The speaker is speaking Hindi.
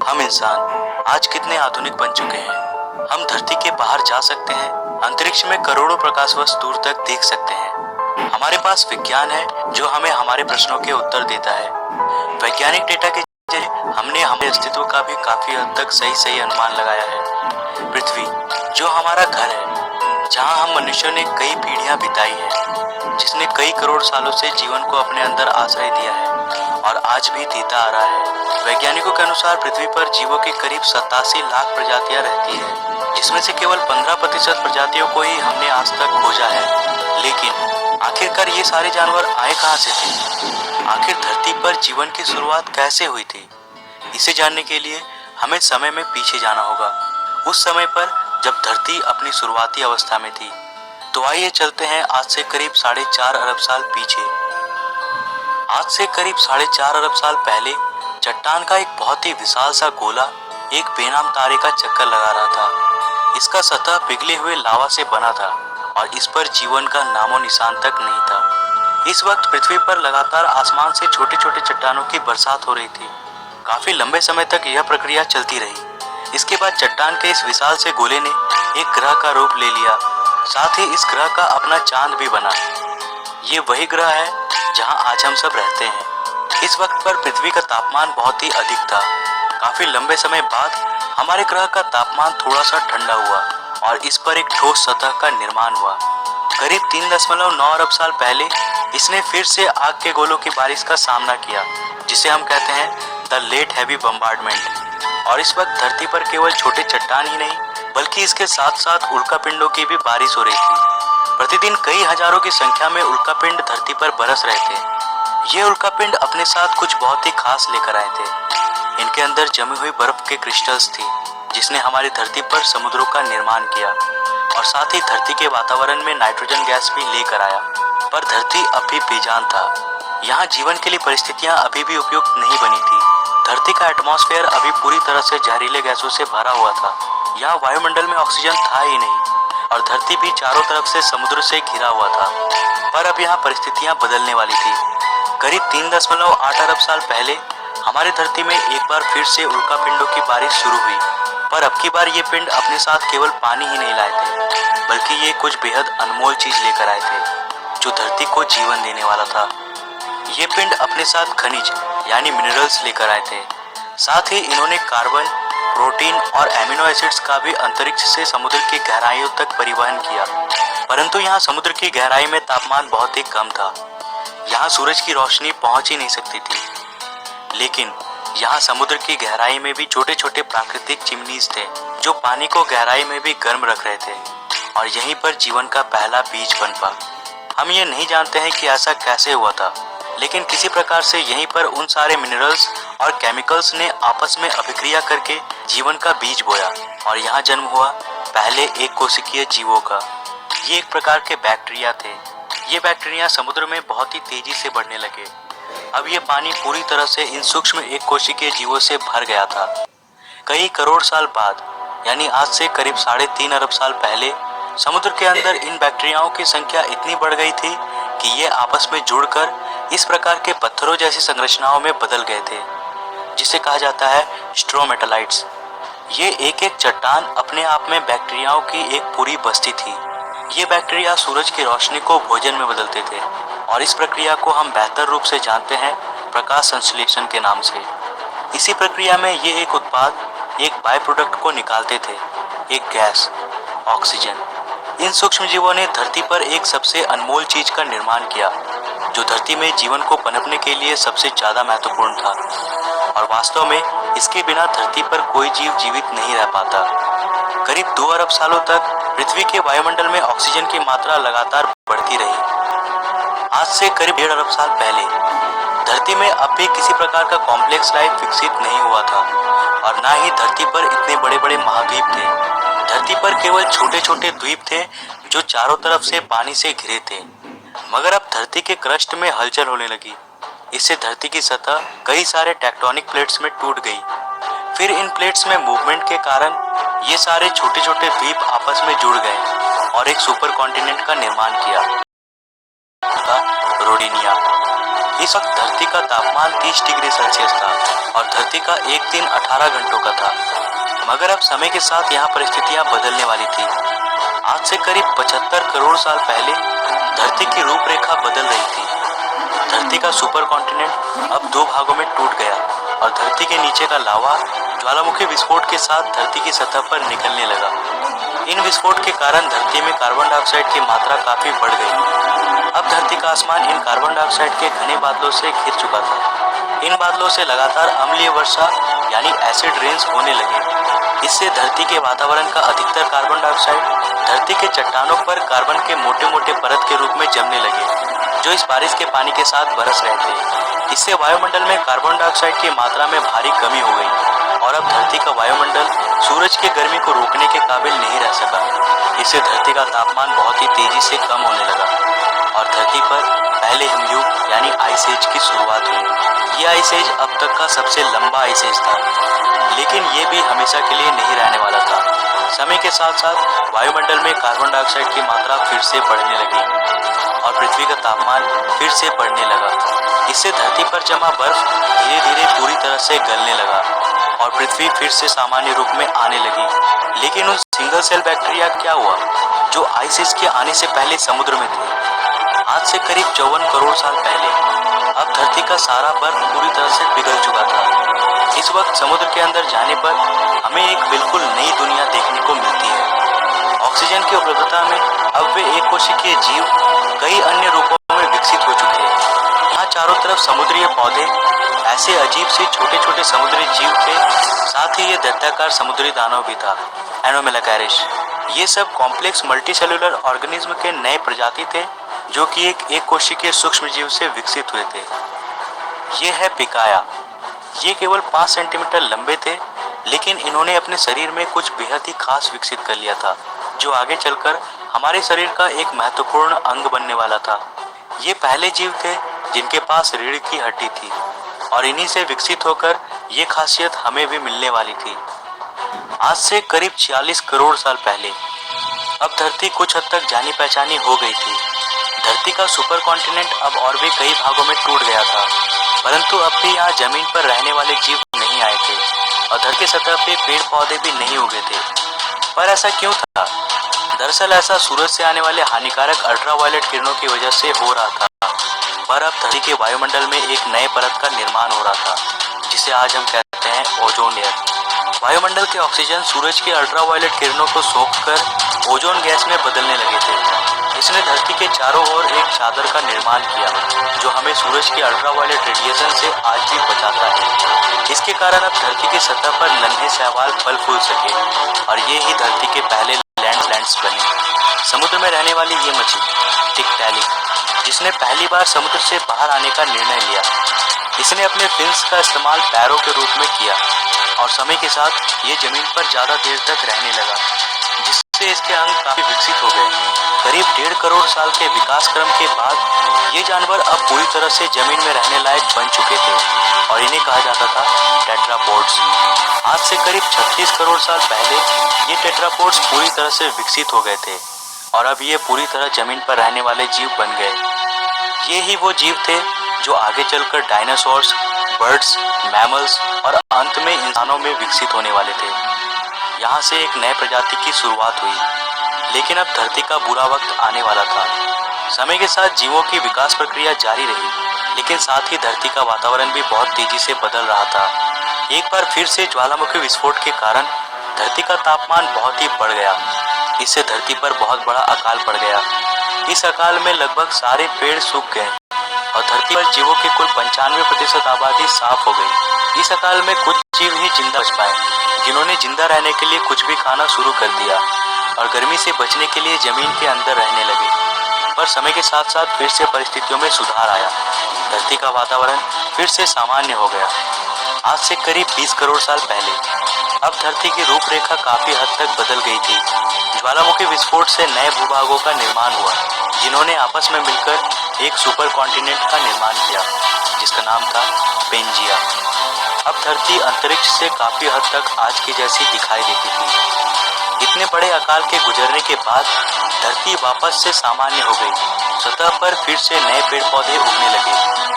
हम इंसान आज कितने आधुनिक बन चुके हैं। हम धरती के बाहर जा सकते हैं, अंतरिक्ष में करोड़ों प्रकाश वर्ष दूर तक देख सकते हैं। हमारे पास विज्ञान है जो हमें हमारे प्रश्नों के उत्तर देता है। वैज्ञानिक डेटा के जरिए हमने हमारे अस्तित्व का भी काफी हद तक सही अनुमान लगाया है। पृथ्वी जो हमारा घर है, जहां हम मनुष्यों ने कई पीढ़ियां बिताई है, जिसने कई करोड़ सालों से जीवन को अपने अंदर आश्रय दिया है और आज भी देता आ रहा है। वैज्ञानिकों के अनुसार पृथ्वी पर जीवों की करीब 87 लाख प्रजातियां रहती है, जिसमें से केवल 15% प्रजातियों को ही हमने आज तक खोजा है। लेकिन आखिरकार ये सारे जानवर आए कहां से थे? आखिर धरती पर जीवन की शुरुआत कैसे हुई थी? इसे जानने के लिए हमें समय में पीछे जाना होगा, उस समय पर जब धरती अपनी शुरुआती अवस्था में थी। तो आइए चलते हैं आज से करीब 4.5 अरब साल पीछे। आज से करीब 4.5 अरब साल पहले चट्टान का एक बहुत ही विशाल सा गोला एक बेनाम तारे का चक्कर लगा रहा था। इसका सतह पिघले हुए लावा से बना था और इस पर जीवन का नामो निशान तक नहीं था। इस वक्त पृथ्वी पर लगातार आसमान से छोटे छोटे चट्टानों की बरसात हो रही थी। काफी लंबे समय तक यह प्रक्रिया चलती रही। इसके बाद चट्टान के इस विशाल से गोले ने एक ग्रह का रूप ले लिया। साथ ही इस ग्रह का अपना चांद भी बना। ये वही ग्रह है जहां आज हम सब रहते हैं। इस वक्त पर पृथ्वी का तापमान बहुत ही अधिक था। काफी लंबे समय बाद हमारे ग्रह का तापमान थोड़ा सा ठंडा हुआ और इस पर एक ठोस सतह का निर्माण हुआ। करीब 3.9 अरब साल पहले इसने फिर से आग के गोलों की बारिश का सामना किया, जिसे हम कहते हैं द लेट हैवी बम्बार्डमेंट। और इस वक्त धरती पर केवल छोटे चट्टान ही नहीं, बल्कि इसके साथ साथ उल्कापिंडों की भी बारिश हो रही थी। प्रतिदिन कई हजारों की संख्या में उल्कापिंड धरती पर बरस रहे थे। ये उल्कापिंड अपने साथ कुछ बहुत ही खास लेकर आए थे। इनके अंदर जमी हुई बर्फ के क्रिस्टल्स थी, जिसने हमारी धरती पर समुद्रों का निर्माण किया और साथ ही धरती के वातावरण में नाइट्रोजन गैस भी लेकर आया। पर धरती अभी बेजान था। यहाँ जीवन के लिए परिस्थितियाँ अभी भी उपयुक्त नहीं बनी थी। धरती का एटमॉस्फेयर अभी पूरी तरह से जहरीले गैसों से भरा हुआ था। यहाँ वायुमंडल में ऑक्सीजन था ही नहीं और धरती भी चारों तरफ से समुद्र से घिरा हुआ था। पर अब यहाँ परिस्थितियाँ बदलने वाली थी। करीब 3.8 अरब साल पहले हमारी धरती में एक बार फिर से उल्कापिंडों की बारिश शुरू हुई। पर अब की बार ये पिंड अपने साथ केवल पानी ही नहीं लाए थे, बल्कि ये कुछ बेहद अनमोल चीज लेकर आए थे, जो धरती को जीवन देने वाला था। ये पिंड अपने साथ खनिज यानी मिनरल्स लेकर आए थे। साथ ही इन्होंने कार्बन, प्रोटीन और एमिनो एसिड्स का भी अंतरिक्ष से समुद्र की गहराइयों तक परिवहन किया। परंतु यहाँ समुद्र की गहराई में तापमान बहुत ही कम था। यहाँ सूरज की रोशनी पहुंच ही नहीं सकती थी। लेकिन यहाँ समुद्र की गहराई में भी छोटे छोटे प्राकृतिक चिमनीज थे, जो पानी को गहराई में भी गर्म रख रहे थे और यहीं पर जीवन का पहला बीज पनपा। हम ये नहीं जानते हैं कि ऐसा कैसे हुआ था, लेकिन किसी प्रकार से यहीं पर उन सारे मिनरल्स और केमिकल्स ने आपस में अभिक्रिया करके जीवन का बीज बोया और यहाँ जन्म हुआ पहले एक कोशिकीय जीवों का। ये एक प्रकार के बैक्टीरिया थे। ये बैक्टीरिया समुद्र में बहुत ही तेजी से बढ़ने लगे। अब ये पानी पूरी तरह से इन सूक्ष्म एक कोशिकीय जीवों से भर गया था। कई करोड़ साल बाद, यानी आज से करीब 3.5 अरब साल पहले, समुद्र के अंदर इन बैक्टीरियाओं की संख्या इतनी बढ़ गई थी कि ये आपस में जुड़कर इस प्रकार के पत्थरों जैसी संरचनाओं में बदल गए थे, जिसे कहा जाता है स्ट्रोमेटालाइट्स। ये एक एक चट्टान अपने आप में बैक्टीरियाओं की एक पूरी बस्ती थी। ये बैक्टीरिया सूरज की रोशनी को भोजन में बदलते थे और इस प्रक्रिया को हम बेहतर रूप से जानते हैं प्रकाश संश्लेषण के नाम से। इसी प्रक्रिया में ये एक उत्पाद, एक बाय प्रोडक्ट को निकालते थे, एक गैस, ऑक्सीजन। इन सूक्ष्म जीवों ने धरती पर एक सबसे अनमोल चीज का निर्माण किया, जो धरती में जीवन को पनपने के लिए सबसे ज्यादा महत्वपूर्ण था और वास्तव में इसके बिना धरती पर कोई जीव जीवित नहीं रह पाता। करीब 2 अरब सालों तक पृथ्वी के वायुमंडल में ऑक्सीजन की मात्रा लगातार बढ़ती रही। आज से करीब 1.5 अरब साल पहले धरती में अब भी किसी प्रकार का कॉम्प्लेक्स लाइफ विकसित नहीं हुआ था और ना ही धरती पर इतने बड़े बड़े महाद्वीप थे। धरती पर केवल छोटे छोटे द्वीप थे जो चारों तरफ से पानी से घिरे थे। मगर अब धरती के क्रस्ट में हलचल होने लगी। इससे धरती की सतह कई सारे टेक्टोनिक प्लेट्स में टूट गई। फिर इन प्लेट्स में मूवमेंट के कारण ये सारे छोटे छोटे द्वीप आपस में जुड़ गए और एक सुपर कॉन्टिनेंट का निर्माण किया, रोडिनिया। इस वक्त धरती का तापमान 30 डिग्री सेल्सियस था और धरती का एक दिन 18 घंटों का था। मगर अब समय के साथ यहाँ परिस्थितियाँ बदलने वाली थी। आज से करीब 75 करोड़ साल पहले धरती की रूपरेखा बदल रही थी। धरती का सुपर कॉन्टिनेंट अब दो भागों में टूट गया और धरती के नीचे का लावा ज्वालामुखी विस्फोट के साथ धरती की सतह पर निकलने लगा। इन विस्फोट के कारण धरती में कार्बन डाइऑक्साइड की मात्रा काफी बढ़ गई। अब धरती का आसमान इन कार्बन डाइऑक्साइड के घने बादलों से घिर चुका था। इन बादलों से लगातार अम्लीय वर्षा यानी एसिड रेन्स होने लगे। इससे धरती के वातावरण का अधिकतर कार्बन डाइऑक्साइड धरती के चट्टानों पर कार्बन के मोटे मोटे परत के रूप में जमने लगे, जो इस बारिश के पानी के साथ बरस रहे थे। इससे वायुमंडल में कार्बन डाइऑक्साइड की मात्रा में भारी कमी हो गई और अब धरती का वायुमंडल सूरज की गर्मी को रोकने के काबिल नहीं रह सका। इससे धरती का तापमान बहुत ही तेजी से कम होने लगा और धरती पर पहले हिमयुग यानी आइस एज की शुरुआत हुई। यह आइस एज अब तक का सबसे लंबा आइस एज था, लेकिन ये भी हमेशा के लिए नहीं रहने वाला था। समय के साथ साथ वायुमंडल में कार्बन डाइऑक्साइड की मात्रा फिर से बढ़ने लगी और पृथ्वी का तापमान फिर से बढ़ने लगा। इससे धरती पर जमा बर्फ धीरे धीरे पूरी तरह से गलने लगा और पृथ्वी फिर से सामान्य रूप में आने लगी। लेकिन उन सिंगल सेल बैक्टीरिया क्या हुआ जो आइस एज के आने से पहले समुद्र में थे? आज से करीब 54 करोड़ साल पहले अब धरती का सारा बर्फ पूरी तरह से पिघल चुका था। इस वक्त समुद्र के अंदर जाने पर हमें एक बिल्कुल नई दुनिया देखने को मिलती है। ऑक्सीजन की उपलब्धता में अब वे एक कोशिकीय जीव कई अन्य रूपों में विकसित हो चुके हैं। यहाँ चारों तरफ समुद्री पौधे, ऐसे अजीब से छोटे छोटे समुद्री जीव थे, साथ ही ये दैत्याकार समुद्री दानव भी था, एनोमेलाकैरिश। ये सब कॉम्प्लेक्स मल्टीसेलुलर ऑर्गेनिज्म के नए प्रजाति थे जो कि एक कोशिकीय सूक्ष्म जीव से विकसित हुए थे। ये है पिकाया। ये केवल 5 सेंटीमीटर लंबे थे, लेकिन इन्होंने अपने शरीर में कुछ बेहद ही खास विकसित कर लिया था, जो आगे चलकर हमारे शरीर का एक महत्वपूर्ण अंग बनने वाला था। ये पहले जीव थे जिनके पास रीढ़ की हड्डी थी और इन्हीं से विकसित होकर ये खासियत हमें भी मिलने वाली थी। आज से करीब 46 करोड़ साल पहले अब धरती कुछ हद तक जानी पहचानी हो गई थी। धरती का सुपर कॉन्टिनेंट अब और भी कई भागों में टूट गया था, परंतु अब भी यहाँ जमीन पर रहने वाले जीव नहीं आए थे और धरती की सतह पे पेड़ पौधे भी नहीं उगे थे। पर ऐसा क्यों था? दरअसल ऐसा सूरज से आने वाले हानिकारक अल्ट्रावायलेट किरणों की वजह से हो रहा था। पर अब धरती के वायुमंडल में एक नए परत का निर्माण हो रहा था, जिसे आज हम कहते हैं ओजोन लेयर। वायुमंडल के ऑक्सीजन सूरज के अल्ट्रावायलेट किरणों को सोखकर ओजोन गैस में बदलने लगे थे। इसने धरती के चारों ओर एक चादर का निर्माण किया, जो हमें सूरज के अल्ट्रावायलेट रेडिएशन से आज भी बचाता है। इसके कारण अब धरती की सतह पर नन्हे शैवाल फल फूल सके और ये ही धरती के पहले लैंड्स बने। समुद्र में रहने वाली ये मछली टिकटैलिक, जिसने पहली बार समुद्र से बाहर आने का निर्णय लिया, इसने अपने फिन्स का इस्तेमाल पैरों के रूप में किया और समय के साथ ये जमीन पर ज्यादा देर तक रहने लगा, जिससे इसके अंग काफी विकसित हो गए। करीब 1.5 करोड़ साल के विकास क्रम के बाद ये जानवर अब पूरी तरह से जमीन में रहने लायक बन चुके थे और इन्हें कहा जाता था टेट्रापोड्स। आज से करीब 36 करोड़ साल पहले ये टेट्रापोड्स पूरी तरह से विकसित हो गए थे और अब ये पूरी तरह जमीन पर रहने वाले जीव बन गए। ये ही वो जीव थे जो आगे चलकर डायनासोर्स, बर्ड्स, मैमल्स और अंत में इंसानों में विकसित होने वाले थे। यहाँ से एक नए प्रजाति की शुरुआत हुई, लेकिन अब धरती का बुरा वक्त आने वाला था। समय के साथ जीवों की विकास प्रक्रिया जारी रही, लेकिन साथ ही धरती का वातावरण भी बहुत तेजी से बदल रहा था। एक बार फिर से ज्वालामुखी विस्फोट के कारण धरती का तापमान बहुत ही बढ़ गया। इससे धरती पर बहुत बड़ा अकाल पड़ गया। इस अकाल में लगभग सारे पेड़ सूख गए और धरती पर जीवों की कुल 95% आबादी साफ हो गई। इस अकाल में कुछ जीव ही जिंदा बच पाए, जिन्होंने जिंदा रहने के लिए कुछ भी खाना शुरू कर दिया और गर्मी से बचने के लिए जमीन के अंदर रहने लगे। पर समय के साथ साथ फिर से परिस्थितियों में सुधार आया। धरती का वातावरण फिर से सामान्य हो गया। आज से करीब 20 करोड़ साल पहले अब धरती की रूपरेखा काफी हद तक बदल गई थी। ज्वालामुखी विस्फोट से नए भूभागों का निर्माण हुआ, जिन्होंने आपस में मिलकर एक सुपर कॉन्टिनेंट का निर्माण किया, जिसका नाम था पेंजिया। अब धरती अंतरिक्ष से काफी हद तक आज की जैसी दिखाई देती थी। इतने बड़े अकाल के गुजरने के बाद धरती वापस से सामान्य हो गई। सतह पर फिर से नए पेड़ पौधे उगने लगे